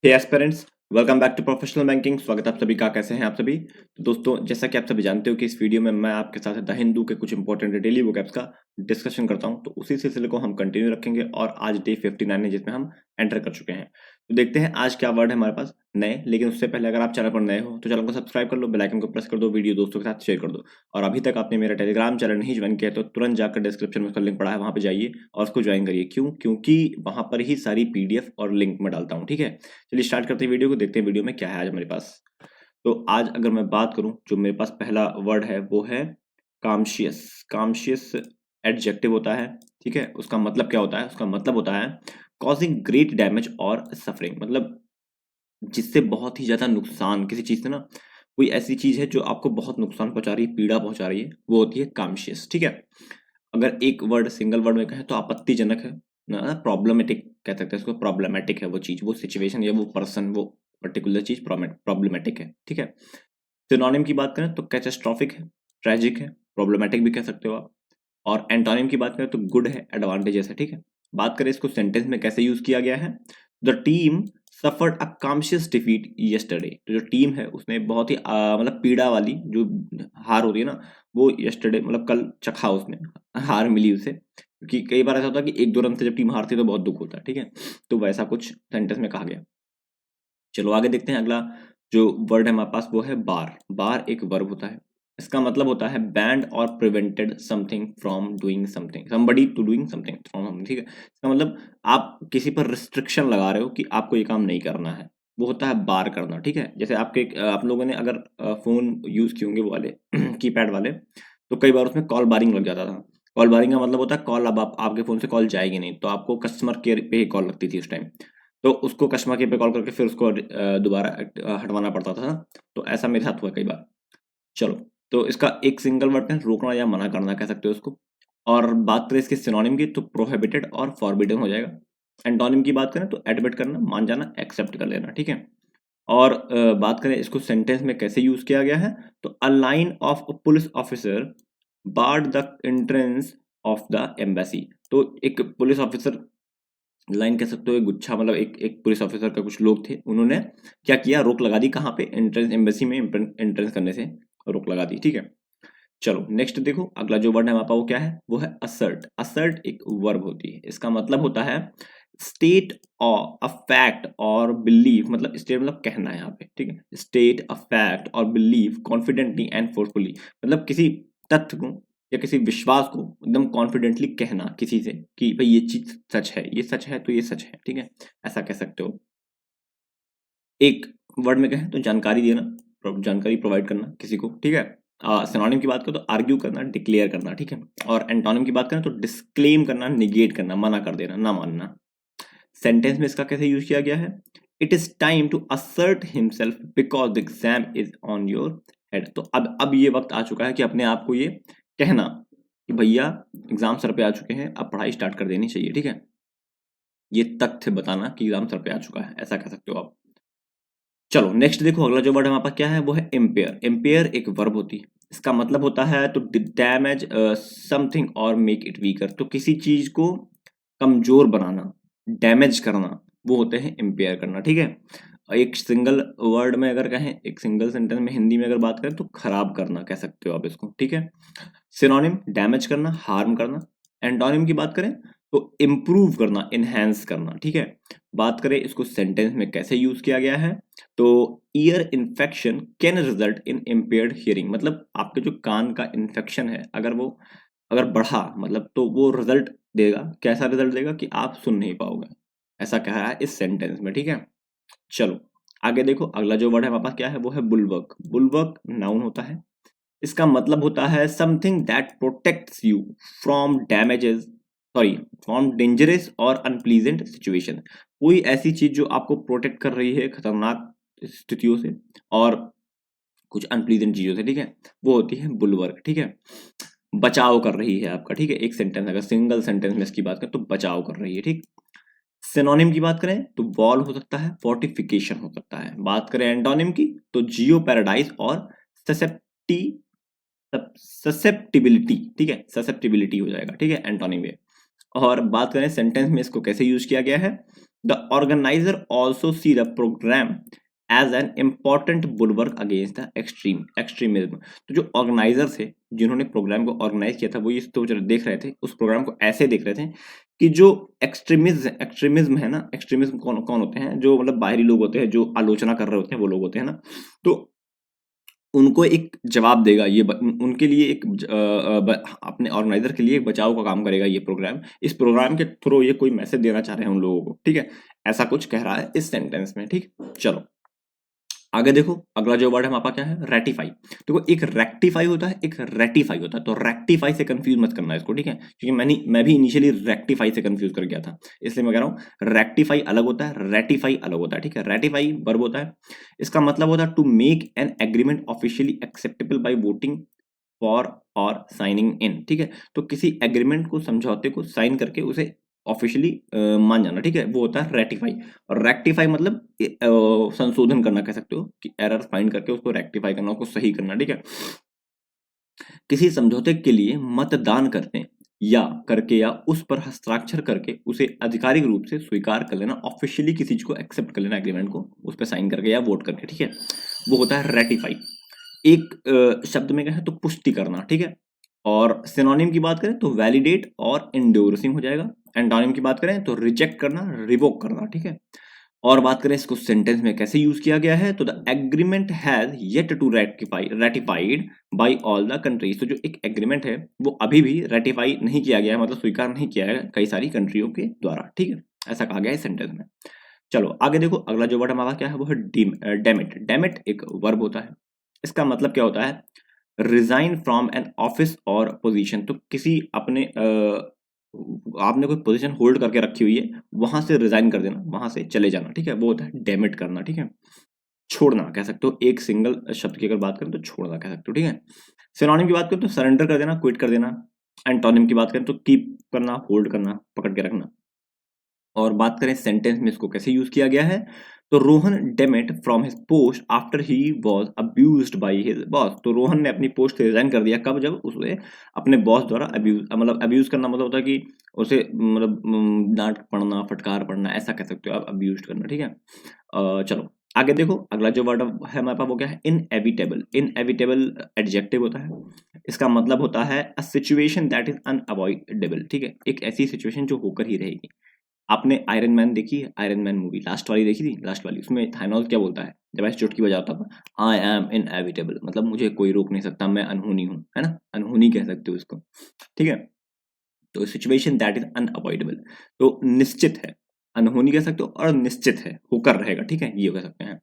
Hey aspirants, welcome back to professional banking. स्वागत है आप सभी का। कैसे हैं आप सभी। तो दोस्तों, जैसा कि आप सभी जानते हो कि इस वीडियो में मैं आपके साथ द हिंदू के कुछ इंपॉर्टेंट डेली बुक ऐप्स का डिस्कशन करता हूं। तो उसी सिलसिले को हम कंटिन्यू रखेंगे और आज डे 59 है जिसमें हम एंटर कर चुके हैं। तो देखते हैं आज क्या वर्ड है हमारे पास नए। लेकिन उससे पहले अगर आप चैनल पर नए हो तो चैनल को सब्सक्राइब कर लो, बेल आइकन को प्रेस कर दो, वीडियो दोस्तों के साथ शेयर कर दो। और अभी तक आपने मेरा टेलीग्राम चैनल नहीं ज्वाइन किया तो तुरंत जाकर डिस्क्रिप्शन में उसका लिंक पड़ा है, वहां पे जाइए और उसको ज्वाइन करिए। क्यों? क्योंकि वहां पर ही सारी पीडीएफ और लिंक मैं डालता हूँ। ठीक है, चलिए स्टार्ट करते हैं वीडियो को। देखते हैं वीडियो में क्या है आज हमारे पास। तो आज अगर मैं बात करूं, जो मेरे पास पहला वर्ड है वो है कॉन्शियस। कॉन्शियस एडजेक्टिव होता है। ठीक है, उसका मतलब क्या होता है? उसका मतलब होता है कॉजिंग ग्रेट डैमेज और सफरिंग। मतलब जिससे बहुत ही ज्यादा नुकसान, किसी चीज से ना, कोई ऐसी चीज है जो आपको बहुत नुकसान पहुंचा रही है, पीड़ा पहुंचा रही है, वो होती है कॉन्शियस। ठीक है, अगर एक वर्ड सिंगल वर्ड में कहें तो आपत्तिजनक है ना, प्रॉब्लमेटिक कह सकते हैं इसको। प्रॉब्लमेटिक है वो चीज, वो सिचुएशन या वो पर्सन, वो पर्टिकुलर चीज प्रॉब्लमेटिक है। ठीक है, सिनोनिम की बात करें तो कैटास्ट्रॉफिक है, ट्रेजिक है, प्रॉब्लमेटिक भी कह सकते हो आप। और एंटोनिम की बात करें तो गुड है, एडवांटेजेस है। ठीक है, बात करें इसको सेंटेंस में कैसे यूज किया गया है। The team suffered a conscious defeat yesterday. तो जो टीम है उसने बहुत ही मतलब पीड़ा वाली जो हार होती है ना, वो यस्टरडे मतलब कल चखा उसने, हार मिली उसे। क्योंकि कई बार ऐसा होता है कि एक दो रन से जब टीम हारती है तो बहुत दुख होता है। ठीक है, तो वैसा कुछ सेंटेंस में कहा गया। चलो आगे देखते हैं। अगला जो वर्ड है हमारे पास वो है बार। बार एक वर्ब होता है। इसका मतलब होता है बैंड और prevented something from doing something, somebody to doing something from. ठीक है, इसका मतलब आप किसी पर रिस्ट्रिक्शन लगा रहे हो कि आपको ये काम नहीं करना है, वो होता है बार करना। ठीक है, जैसे आपके आप लोगों ने अगर फोन यूज किए होंगे वो वाले कीपैड वाले, तो कई बार उसमें कॉल बारिंग लग जाता था। कॉल बारिंग का मतलब होता है कॉल अब आपके फोन से कॉल जाएगी नहीं, तो आपको कस्टमर केयर पे ही कॉल लगती थी उस टाइम। तो उसको कस्टमर केयर पे कॉल करके फिर उसको दोबारा हटवाना पड़ता था ना। तो ऐसा मेरे साथ हुआ कई बार। चलो, तो इसका एक सिंगल वर्ड है, रोकना या मना करना कह सकते हो उसको। और बात करें इसके सिनोनिम की तो प्रोहिबिटेड और फॉरबिडन हो जाएगा। एंटोनिम की बात करें तो एडमिट करना, मान जाना, एक्सेप्ट कर लेना। ठीक है, और बात करें इसको सेंटेंस में कैसे यूज किया गया है तो a line of a police officer barred the entrance of the embassy. तो एक पुलिस ऑफिसर, लाइन कह सकते हो, एक गुच्छा, मतलब एक एक पुलिस ऑफिसर का कुछ लोग थे, उन्होंने क्या किया, रोक लगा दी। कहाँ पे? एंट्रेंस, एम्बेसी में एंट्रेंस करने से रोक लगा दी। ठीक है, चलो नेक्स्ट देखो। अगला जो वर्ड है हमारे पास वो क्या है? वो है असर्ट। असर्ट एक वर्ब होती है। इसका मतलब होता है स्टेट अ फैक्ट और बिलीव। मतलब स्टेट मतलब कहना है यहाँ पे। ठीक है, स्टेट अ फैक्ट और बिलीव कॉन्फिडेंटली एंड फोर्सफुली। मतलब किसी तथ्य को या किसी विश्वास को एकदम कॉन्फिडेंटली कहना किसी से कि भाई ये चीज सच है, ये सच है तो ये सच है। ठीक है, ऐसा कह सकते हो। एक वर्ड में कहें तो जानकारी देना, जानकारी प्रोवाइड करना किसी को। ठीक है, सिनोनिम की बात करें तो आर्ग्यू करना, डिक्लेयर करना। ठीक है, और एंटोनिम की बात करें तो डिस्क्लेम करना, निगेट करना, मना कर देना, ना मानना। सेंटेंस में इसका कैसे यूज किया गया है? It is time to assert himself because the exam is on your head. तो अब ये वक्त आ चुका है कि अपने आप को ये कहना कि भैया एग्जाम सर पे आ चुके हैं, अब पढ़ाई स्टार्ट कर देनी चाहिए। ठीक है, ये तथ्य बताना कि एग्जाम सर पे आ चुका है, ऐसा कह सकते हो आप। चलो नेक्स्ट देखो। अगला जो वर्ड हमारे पास क्या है वो है एम्पेयर। एम्पेयर एक वर्ब होती है। इसका मतलब होता है तो डैमेज समथिंग और मेक इट वीकर। तो किसी चीज को कमजोर बनाना, डैमेज करना, वो होते हैं एम्पेयर करना। ठीक है, एक सिंगल वर्ड में अगर कहें, एक सिंगल सेंटेंस में हिंदी में अगर बात करें तो खराब करना कह सकते हो आप इसको। ठीक है, सिनोनिम डैमेज करना, हार्म करना। एंटोनिम की बात करें तो इम्प्रूव करना, इनहेंस करना। ठीक है, बात करें इसको सेंटेंस में कैसे यूज किया गया है तो ear infection can result in impaired hearing. मतलब आपके जो कान का इन्फेक्शन है, अगर वो अगर बढ़ा मतलब, तो वो रिजल्ट देगा, कैसा रिजल्ट देगा कि आप सुन नहीं पाओगे। ऐसा कहा है इस सेंटेंस में। ठीक है, चलो आगे देखो। अगला जो वर्ड है हमारे पास क्या है वो है बुलवर्क। बुलवर्क नाउन होता है। इसका मतलब होता है something that protects you from damages, sorry, from dangerous और अनप्लीजेंट सिचुएशन। कोई ऐसी चीज जो आपको प्रोटेक्ट कर रही है खतरनाक स्थितियों से और कुछ अनप्लीजेंट चीजों से। ठीक है, वो होती है बुलवर्क। ठीक है, बचाव कर रही है आपका। ठीक है, एक सेंटेंस, अगर सिंगल सेंटेंस में इसकी बात करें तो बचाव कर रही है। ठीक, सिनोनिम की बात करें तो वॉल हो सकता है, फोर्टिफिकेशन हो सकता है। बात करें एंटोनिम की तो जियो पैराडाइज और ससेप्टी, ससेप्टिबिलिटी। ठीक है, ससेप्टिबिलिटी हो जाएगा। ठीक है, एंटोनिम में। और बात करें सेंटेंस में इसको कैसे यूज किया गया है, the organiser also see the programme as an important bulwark against the extremism. तो जो ऑर्गेनाइजर थे, जिन्होंने प्रोग्राम को ऑर्गेनाइज किया था, वो ये सोच देख रहे थे, उस प्रोग्राम को ऐसे देख रहे थे कि जो एक्सट्रीमिज्म है ना, एक्सट्रीमिज्म कौन कौन होते हैं, जो मतलब बाहरी लोग होते हैं, जो आलोचना कर रहे होते हैं, वो लोग होते हैं ना, तो उनको एक जवाब देगा ये उनके लिए एक अपने ऑर्गेनाइजर के लिए एक बचाव का काम करेगा ये प्रोग्राम। इस प्रोग्राम के थ्रू ये कोई मैसेज देना चाह रहे हैं उन लोगों को, ठीक है, ऐसा कुछ कह रहा है इस सेंटेंस में, ठीक। चलो आगे देखो, अगला जो वर्ड है हमारे पास क्या है, रेटिफाई। देखो एक रेक्टिफाई होता है, एक रेटिफाई होता है, तो रेक्टिफाई से कंफ्यूज मत करना इसको, ठीक है, क्योंकि मैं भी इनिशियली रेक्टिफाई से कंफ्यूज कर गया था, इसलिए मैं कह रहा हूँ रेक्टिफाई अलग होता है, रेटिफाई अलग होता है, ठीक है। रेटिफाई वर्ब होता है, इसका मतलब होता है to make an agreement officially acceptable by voting for और साइनिंग इन, ठीक है। तो किसी एग्रीमेंट को, समझौते को साइन करके उसे ऑफिशियली मान जाना, ठीक है, वो होता है रेटिफाई। और रेक्टिफाई मतलब संशोधन करना कह सकते हो, कि एरर फाइंड करके उसको रेक्टिफाई करना, उसको सही करना, ठीक है। किसी समझौते के लिए मतदान करते या करके या उस पर हस्ताक्षर करके उसे आधिकारिक रूप से स्वीकार कर लेना, ऑफिशियली किसी चीज को एक्सेप्ट कर लेना, एग्रीमेंट को उस पर साइन करके या वोट करके, ठीक है, वो होता है रेटिफाई। एक शब्द में कहें तो पुष्टि करना, ठीक है। और सिनोनिम की बात करें तो वैलिडेट और इंडोर्सिंग हो जाएगा। एंटोनिम की बात करें तो रिजेक्ट करना, रिवोक करना, ठीक है। और बात करें इसको सेंटेंस में कैसे यूज किया गया है, तो the agreement has yet to ratified by all the countries. तो जो एक एग्रीमेंट है वो अभी भी रेटिफाई नहीं किया गया है, मतलब स्वीकार नहीं किया है कई सारी कंट्रियों के द्वारा, ठीक है, ऐसा कहा गया है सेंटेंस में। चलो आगे देखो, अगला जो वर्ड हमारा क्या है वो है डेमिट। डेमिट एक वर्ब होता है, इसका मतलब क्या होता है, रिजाइन फ्रॉम एन ऑफिस और पोजीशन। तो किसी अपने आपने कोई पोजीशन होल्ड करके रखी हुई है, वहां से रिजाइन कर देना, वहां से चले जाना, ठीक है, वो होता है डेमिट करना, ठीक है। छोड़ना कह सकते हो, एक सिंगल शब्द की अगर बात करें तो छोड़ना कह सकते हो, ठीक है। सिनोनिम की बात करें तो सरेंडर कर देना, क्विट कर देना। एंटोनिम की बात करें तो कीप करना, होल्ड करना, पकड़ के रखना। और बात करें सेंटेंस में इसको कैसे यूज किया गया है, तो Rohan demat from his post after he was abused by his boss. तो रोहन ने अपनी पोस्ट से रिजाइन कर दिया, कब, जब उसे अपने बॉस द्वारा अब्यूज करना मतलब होता है कि उसे मतलब डांट पड़ना, फटकार पड़ना, ऐसा कह सकते हो आप, अब्यूज करना, ठीक है। चलो आगे देखो, अगला जो वर्ड है हमारे पास वो क्या है, इनएविटेबल। इनएविटेबल एडजेक्टिव होता है, इसका मतलब होता है a situation that is unavoidable, ठीक है, एक ऐसी सिचुएशन जो होकर ही रहेगी। आपने आयरन मैन देखी है, आयरन मैन मूवी लास्ट वाली देखी थी, लास्ट वाली, उसमें थानोस क्या बोलता है जब ऐसे चुटकी बजाता था, आई एम इनएविटेबल, मतलब मुझे कोई रोक नहीं सकता, मैं अनहोनी हूँ, है ना, अनहोनी कह सकते हो इसको, ठीक है। तो सिचुएशन दैट इज अनअवॉइडेबल, तो निश्चित है, अनहोनी कह सकते हो, और निश्चित है, होकर रहेगा, ठीक है, ये कह सकते हैं।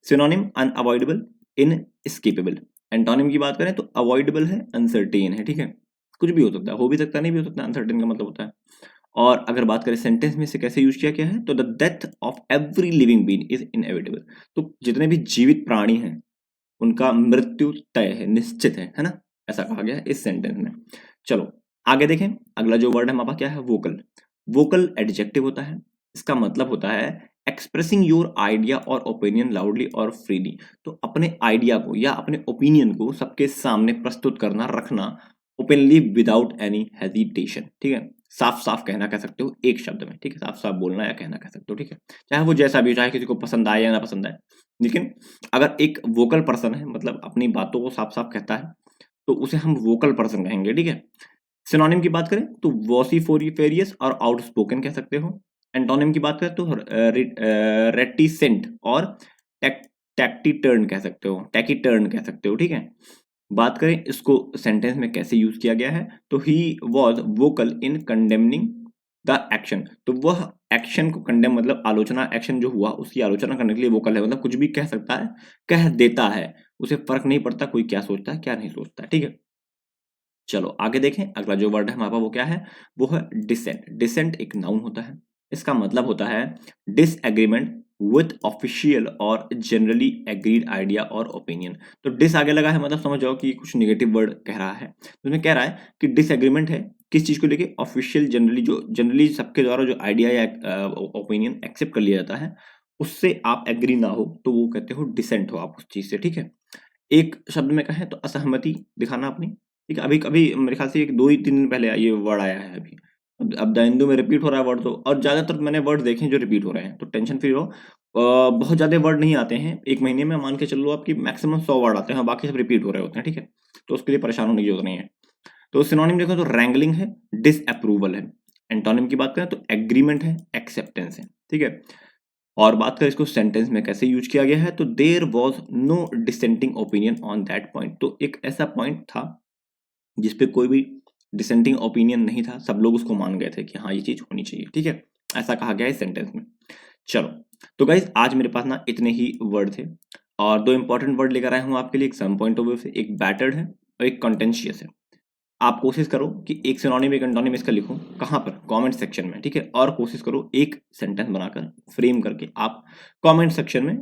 Synonym unavoidable, inescapable. एंटोनिम की बात करें तो अवॉइडेबल है, अनसर्टेन है, ठीक है, कुछ भी हो सकता है, हो भी सकता है, नहीं भी हो सकता, अनसर्टेन का मतलब होता है। और अगर बात करें सेंटेंस में से कैसे यूज किया गया है, तो the death of every living being is inevitable. तो जितने भी जीवित प्राणी हैं उनका मृत्यु तय है, निश्चित है ना, ऐसा कहा गया है इस सेंटेंस में। चलो आगे देखें, अगला जो वर्ड है हमारा क्या है, वोकल। वोकल एडजेक्टिव होता है, इसका मतलब होता है एक्सप्रेसिंग योर आइडिया और ओपिनियन लाउडली और फ्रीली। तो अपने आइडिया को या अपने ओपिनियन को सबके सामने प्रस्तुत करना, रखना, ओपनली विदाउट एनी हेजिटेशन, ठीक है, साफ साफ कहना कह सकते हो एक शब्द में, ठीक है, साफ साफ बोलना या कहना कह सकते हो, ठीक है, चाहे वो जैसा भी हो, चाहे किसी को पसंद आए या ना पसंद आए। लेकिन अगर एक वोकल पर्सन है, मतलब अपनी बातों को साफ साफ कहता है, तो उसे हम वोकल पर्सन कहेंगे, ठीक है। सिनोनिम की बात करें तो वॉसिफोरिफेरियस और आउटस्पोकन कह सकते हो। एंटोनिम की बात करें तो रेटिसेंट और टैक्टिटर्न कह सकते हो, टैकिटर्न कह सकते हो, ठीक है। बात करें इसको सेंटेंस में कैसे यूज किया गया है, तो he was vocal in condemning the action. तो वह एक्शन को कंडेम मतलब आलोचना, एक्शन जो हुआ उसकी आलोचना करने के लिए वोकल है, मतलब कुछ भी कह सकता है, कह देता है, उसे फर्क नहीं पड़ता कोई क्या सोचता है क्या नहीं सोचता है, ठीक है। चलो आगे देखें, अगला जो वर्ड है हमारे पास वो क्या है, वो है डिसेंट। डिसेंट एक नाउन होता है, इसका मतलब होता है डिसएग्रीमेंट विथ ऑफिशियल और जनरली एग्रीड आइडिया और ओपिनियन। तो डिस आगे लगा है, मतलब समझ जाओ कि कुछ नेगेटिव वर्ड कह रहा है, तो उसमें कह रहा है कि डिसएग्रीमेंट है किस चीज को लेके, ऑफिशियल जनरली, जो जनरली सबके द्वारा जो आइडिया या ओपिनियन एक्सेप्ट कर लिया जाता है, उससे आप एग्री ना हो, तो वो कहते हो डिसेंट हो आप उस चीज से, ठीक है। एक शब्द में कहें तो असहमति दिखाना अपनी, ठीक है, अभी अभी मेरे ख्याल से एक 2 ही 3 दिन पहले ये वर्ड आया है अभी, अब द हिंदू में रिपीट हो रहा है वर्ड, तो और ज़्यादातर मैंने वर्ड देखे हैं जो रिपीट हो रहे हैं, तो टेंशन फ्री रहो। बहुत ज़्यादा वर्ड नहीं आते हैं, एक महीने में मान के चल लो आपकी मैक्सिमम 100 वर्ड आते हैं, बाकी सब रिपीट हो रहे होते हैं, ठीक है। तो उसके लिए परेशान होने की जरूरत नहीं है। तो सिनोनिम देखो तो रैंगलिंग है, डिसअप्रूवल है। एंटोनिम की बात करें तो एग्रीमेंट है, एक्सेप्टेंस है, ठीक है। और बात करें इसको सेंटेंस में कैसे यूज किया गया है, तो there was no dissenting opinion on that point. तो एक ऐसा पॉइंट था जिसपे कोई भी डिसेंटिंग ओपिनियन नहीं था, सब लोग उसको मान गए थे कि हाँ ये चीज होनी चाहिए, ठीक है। ऐसा कहा गया है सेंटेंस में। चलो, तो गाइज आज मेरे पास ना इतने ही वर्ड थे, और दो इंपॉर्टेंट वर्ड लेकर आया हूँ आपके लिए एग्जाम पॉइंट ऑफ व्यू से। एक बैटर्ड है और एक कंटेंशियस है। आप कोशिश करो कि एक सिनोनिम एक एंटोनिम इसका लिखो, कहाँ पर, कमेंट सेक्शन में, ठीक है। और कोशिश करो एक सेंटेंस बनाकर फ्रेम करके आप कमेंट सेक्शन में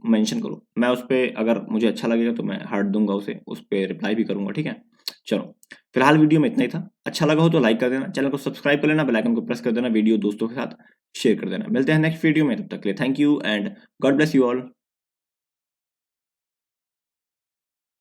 मेंशन करो। मैं उस पर अगर मुझे अच्छा लगेगा तो मैं हार्ट दूंगा, उसे उस पर रिप्लाई भी करूंगा, ठीक है। चलो, फिलहाल वीडियो में इतना ही था। अच्छा लगा हो तो लाइक कर देना, चैनल को सब्सक्राइब कर लेना, बेल आइकन को प्रेस कर देना, वीडियो दोस्तों के साथ शेयर कर देना। मिलते हैं नेक्स्ट वीडियो में, तब तक के लिए thank you and God bless you all.